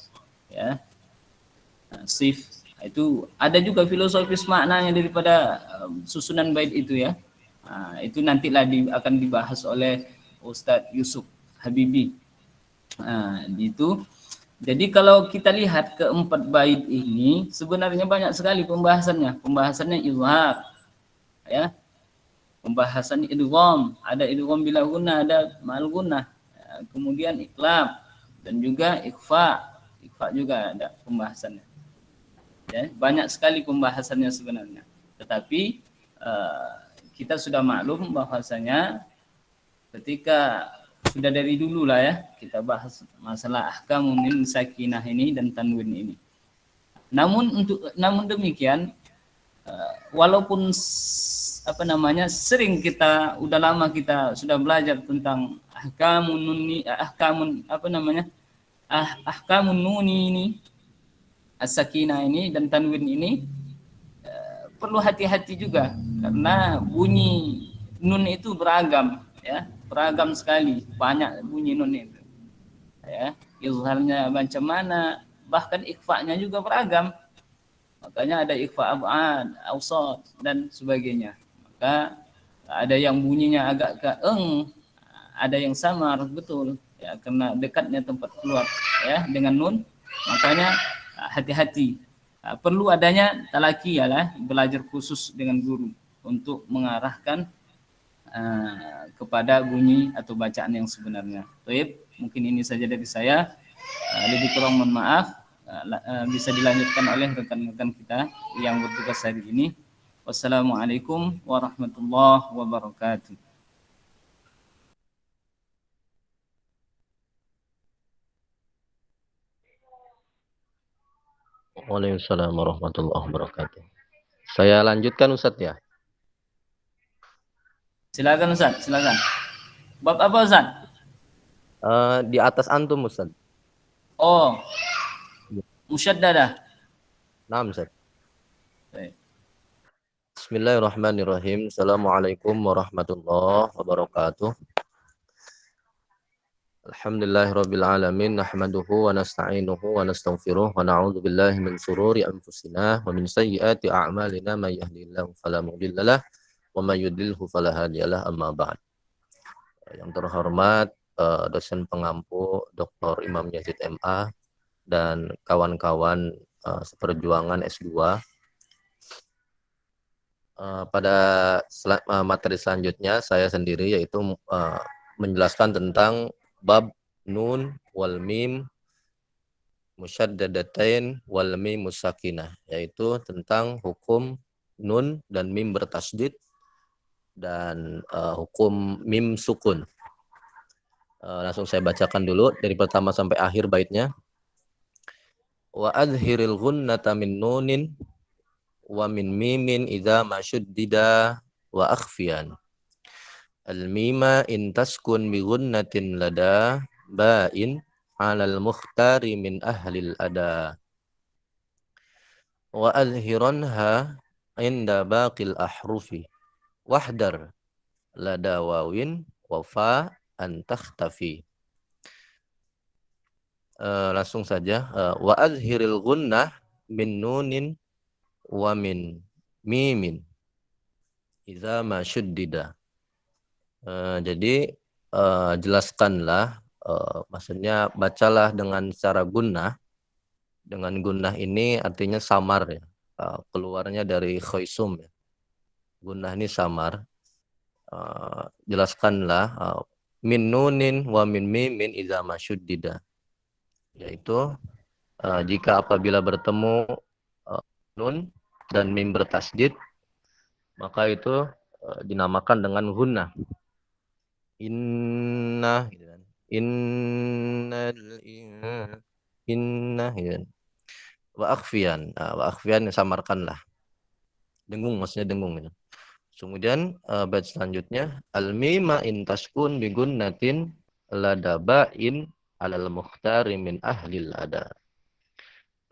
ya. Sif itu ada juga filosofis maknanya daripada susunan bait itu ya. Itu nantilah akan dibahas oleh Ustadz Yusuf Habibi. Itu. Jadi kalau kita lihat keempat bait ini sebenarnya banyak sekali pembahasannya. Pembahasannya izhar ya. Pembahasan idgham, ada idgham bila gunnah, ada ma'al gunnah. Kemudian iqlab dan juga ikhfa. Ikhfa juga ada pembahasannya. Ya, banyak sekali pembahasannya sebenarnya. Tetapi kita sudah maklum bahwasanya ketika sudah dari dulu lah ya kita bahas masalah ahkamun min sakinah ini dan tanwin ini. Namun demikian walaupun apa namanya sering kita udah lama kita sudah belajar tentang ahkamun nuni ini as-sakinah ini dan tanwin ini perlu hati-hati juga karena bunyi nun itu beragam ya, beragam sekali, banyak bunyi nun itu ya, izharnya macam mana, bahkan ikhfa-nya juga beragam, makanya ada ikhfa ab'ad, awsat dan sebagainya. Maka ada yang bunyinya agak ke ada yang samar betul ya karena dekatnya tempat keluar ya dengan nun, makanya hati-hati. Perlu adanya talaki ya lah, belajar khusus dengan guru untuk mengarahkan kepada bunyi atau bacaan yang sebenarnya. Baik, mungkin ini saja dari saya. Lebih kurang mohon maaf. Bisa dilanjutkan oleh rekan-rekan kita yang bertugas hari ini. Wassalamualaikum warahmatullahi wabarakatuh. Waalaikumsalam warahmatullahi wabarakatuh. Saya lanjutkan Ustadz ya. Silakan Ustaz, silakan. Bab apa Ustaz? Di atas antum Ustadz. Oh, musyaddadah. Naam Ustadz. Baik. Bismillahirrahmanirrahim. Assalamualaikum warahmatullahi wabarakatuh. Alhamdulillahirabbil alamin, nahmaduhu wa nasta'inuhu wa nastaghfiruh wa na'udzu billahi min shururi anfusina wa min sayyiati a'malina may yahdihillahu fala mudhillalah wa may yudlilhu fala hadiyalah, amma ba'd. Yang terhormat dosen pengampu Dr. Imam Yazid MA dan kawan-kawan seperjuangan S2. pada materi selanjutnya saya sendiri yaitu menjelaskan tentang bab nun wal mim musyaddadatain wal mim musakinah, yaitu tentang hukum nun dan mim bertasdid dan hukum mim sukun. Langsung saya bacakan dulu dari pertama sampai akhir baitnya. Wa adhiril ghunnata min nunin wa min mimin idza ma syuddida wa akhfiyan. Al-mima in taskun bi ghunnatin lada ba'in 'alal mukhtari min ahlil ada. Wa adhiranha inda baqil ahrufi wahdar lada wawin wa fa an takhtafi. Langsung saja. Wa adhiril gunnah min nunin wa min mimin idza ma syuddida. Jadi jelaskanlah, maksudnya bacalah dengan cara gunnah. Dengan gunnah ini artinya samar ya, keluarnya dari khoisum ya. Gunnah ini samar. Jelaskanlah min nunin wa min mimin idza ma syuddida, yaitu jika apabila bertemu nun dan mim bertasdid maka itu dinamakan dengan gunnah. Inna gitu kan. Inna gitu kan. Wa akhfiyan. Wa akhfiyan samarkanlah. Dengung, maksudnya dengung gitu. Kemudian bait selanjutnya al-mima in taskun bi gunnatin ladaba'in alal mukhtari min ahlil ada.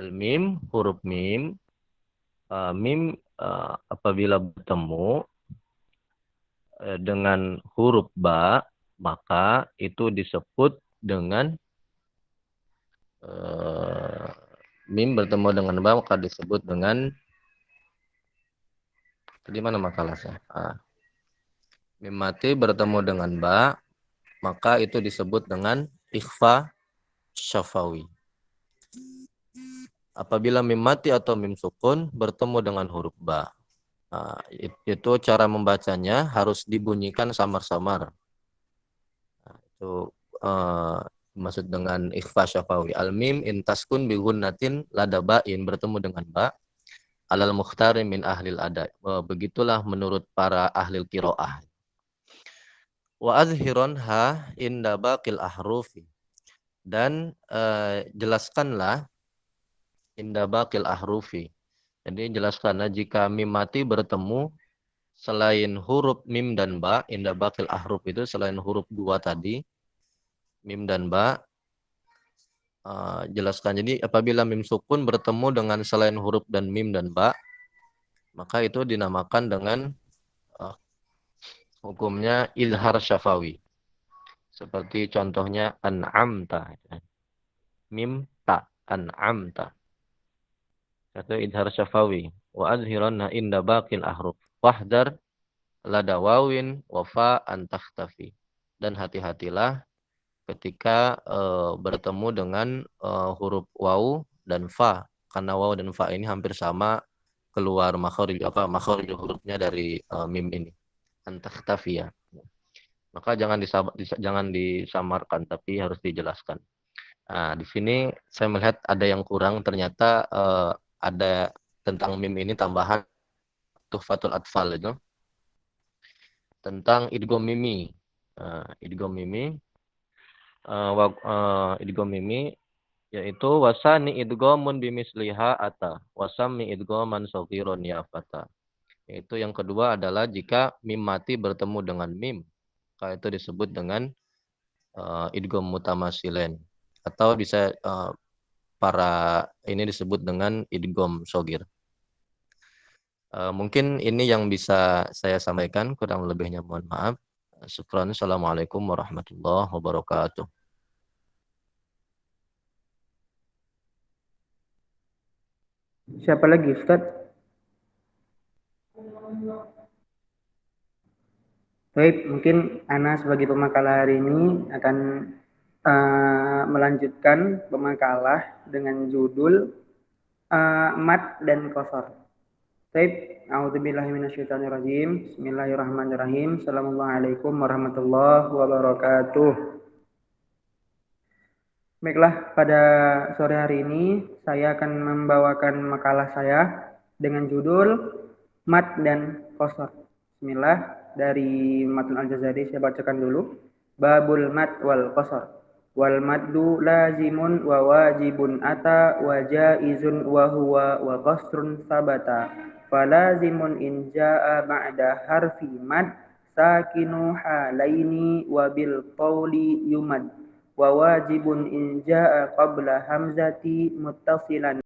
Al-mim, huruf mim, mim apabila bertemu dengan huruf ba, maka itu disebut dengan mim bertemu dengan ba maka disebut dengan, di mana makalah saya? Mim mati bertemu dengan ba maka itu disebut dengan ikhfa syafawi. Apabila mim mati atau mim sukun bertemu dengan huruf ba, itu cara membacanya harus dibunyikan samar-samar. Itu maksud dengan ikhfa syafawi. Al-mim in taskun bi gunnatin ladaba'in bertemu dengan ba alal mukhtari min ahlil ada. Begitulah menurut para ahli qiraah. Wa azhiranha inda baqil ahrufi. Dan jelaskanlah inda baqil ahrufi. Jadi jelaskanlah jika mim mati bertemu selain huruf mim dan ba, inda baqil ahruf itu selain huruf dua tadi, mim dan ba, jelaskan. Jadi apabila mim sukun bertemu dengan selain huruf dan mim dan ba, maka itu dinamakan dengan hukumnya izhar syafawi. Seperti contohnya an'amta. Mim ta, an'amta. Itu izhar syafawi. Wa azhiranna inda baqil ahruf. Wahdar lada wawin wa fa an takhtafi. Dan hati-hatilah ketika bertemu dengan huruf waw dan fa, karena waw dan fa ini hampir sama keluar makhraj hurufnya dari mim ini. An takhtafi ya. Maka jangan disamarkan tapi harus dijelaskan. Nah, di sini saya melihat ada yang kurang, ternyata ada tentang mim ini tambahan Tuhfatul Atfal itu tentang idgham mimi. Idgham mimi idgham mimi yaitu wasani idghamun bimisliha ata wasami idghaman saghiran ya fata. Yaitu yang kedua adalah jika mim mati bertemu dengan mim, maka itu disebut dengan idgham mutamasilen, atau bisa para ini disebut dengan idgham shaghir. Mungkin ini yang bisa saya sampaikan, kurang lebihnya mohon maaf. Syukran. Assalamualaikum warahmatullahi wabarakatuh. Siapa lagi, Ustaz? Baik, mungkin Ana sebagai pemakalah hari ini akan melanjutkan pemakalah dengan judul mat dan qasar. Baik, a'udzubillahi minasyaitonirrajim. Bismillahirrahmanirrahim. Assalamualaikum warahmatullahi wabarakatuh. Baiklah, pada sore hari ini saya akan membawakan makalah saya dengan judul Mad dan Qasar. Bismillah, dari Matn Al-Jazari saya bacakan dulu. Babul mad wal qasar. Wal maddu lazimun wa wajibun ata wa jaizun wa huwa wa qasrun sabata. Falazimun in jaa ba'da harfi mad sakinu halaini wa bil qawli yumad. Wa wajibun in jaa qabla hamzati muttasilan